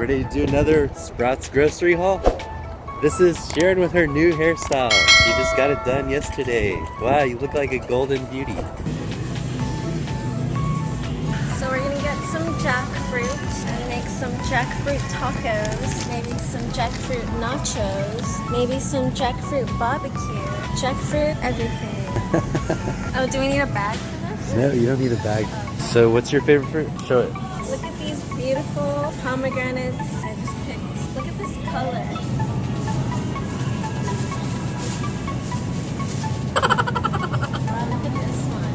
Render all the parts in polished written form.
Ready to do another Sprouts grocery haul? This is Sharon with her new hairstyle. She just got it done yesterday. Wow, you look like a golden beauty. So we're gonna get some jackfruit and make some jackfruit tacos, maybe some jackfruit nachos, maybe some jackfruit barbecue, jackfruit everything. Oh, do we need a bag for this? No, you don't need a bag. So what's your favorite fruit? Show it. Look at these beautiful pomegranates I just picked. Look at this color. Wow, look at this one.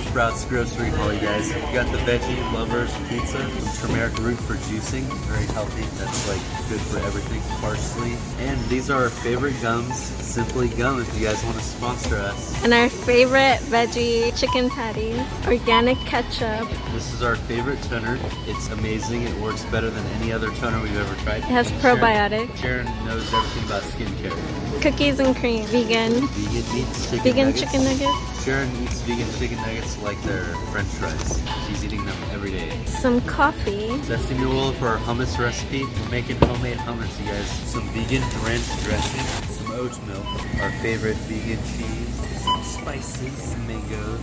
Sprouts grocery haul, you guys. We got the veggie lovers pizza, some turmeric root for juicing, very healthy. That's like good for everything. Parsley, and these are our favorite gums. Simply Gum, if you guys want to sponsor us. And our favorite veggie chicken patties, organic ketchup. This is our favorite toner. It's amazing. It works better than any other toner we've ever tried. It has probiotics. Sharon knows everything about skincare. Cookies and cream, vegan. Vegan eats chicken Vegan nuggets. chicken nuggets. Sharon eats vegan chicken nuggets like they're French fries. She's eating them every day. Some coffee. Sesame oil for our hummus recipe. We're making homemade hummus, you guys. Some vegan ranch dressing. Some oat milk. Our favorite vegan cheese. Some spices. Some mangoes.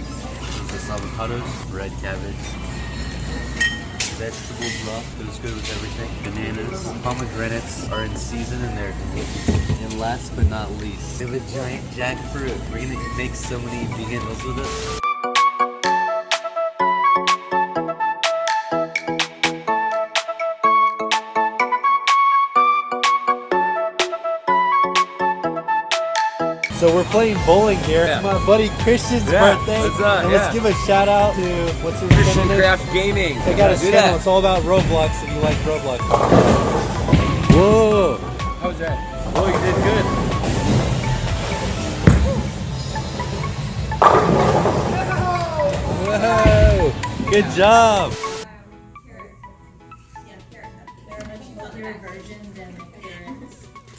Those are avocados. Red cabbage. Vegetable broth goes good with everything. Bananas. Pomegranates are in season and they're delicious. And last but not least, we have a giant jackfruit. We're gonna make so many vegan meals with it. So we're playing bowling here. It's my buddy Christian's birthday. What's up? And let's give a shout out to what's his Christian channel? Craft Gaming. They got a Do channel. that. It's all about Roblox if you like Roblox. Whoa! How was that? Oh, you did good. Whoa! Good job.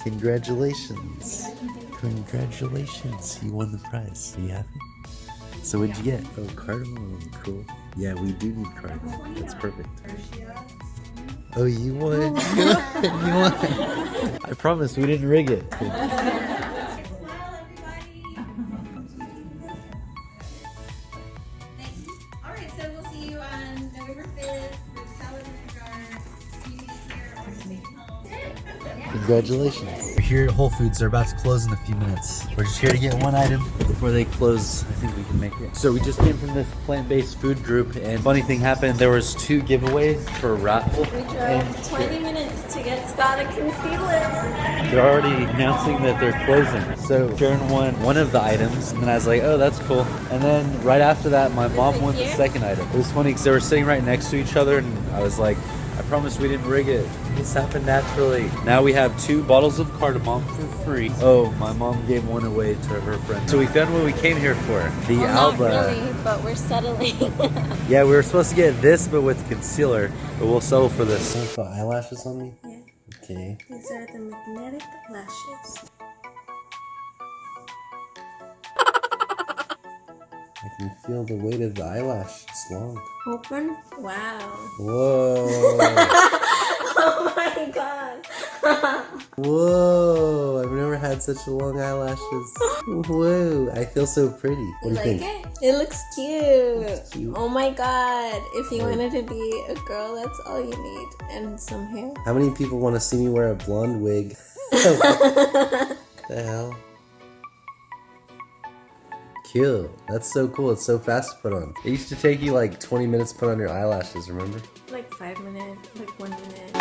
Congratulations. Congratulations. You won the prize. Are you happy? So what'd you get? Oh, cardamom. Cool. Yeah, we do need cardamom. That's perfect. Oh, you won. You won. I promise we didn't rig it. Alright, so we'll see you on November 5th with salad in a jar. You can eat here or stay home. Congratulations. We're here at Whole Foods. They're about to close in a few minutes. We're just here to get one item before they close. I think we can make it. So we just came from this plant-based food group, and funny thing happened. There was 2 giveaways for a raffle. We drove 20 minutes to get Scott a concealer. They're already announcing that they're closing. So Sharon won one of the items, and then I was like, oh, that's cool. And then right after that, my mom won the second item. It was funny because they were sitting right next to each other, and I was like, I promise we didn't rig it. This happened naturally. Now we have 2 bottles of cardamom for free. Oh, my mom gave one away to her friend. So we found what we came here for. The Alba. Not really, but we're settling. Yeah, we were supposed to get this, but with concealer. But we'll settle for this. Can I put eyelashes on me? Yeah. Okay. These are the magnetic lashes. I can feel the weight of the eyelash. It's long. Open? Wow. Whoa. Oh my god. Whoa. I've never had such long eyelashes. Whoa. I feel so pretty. What do you think? It? It looks cute. It's cute. Oh my god. If you wanted to be a girl, that's all you need. And some hair. How many people want to see me wear a blonde wig? What the hell? Cute. That's so cool. It's so fast to put on. It used to take you like 20 minutes to put on your eyelashes, remember? Like 5 minutes, like 1 minute.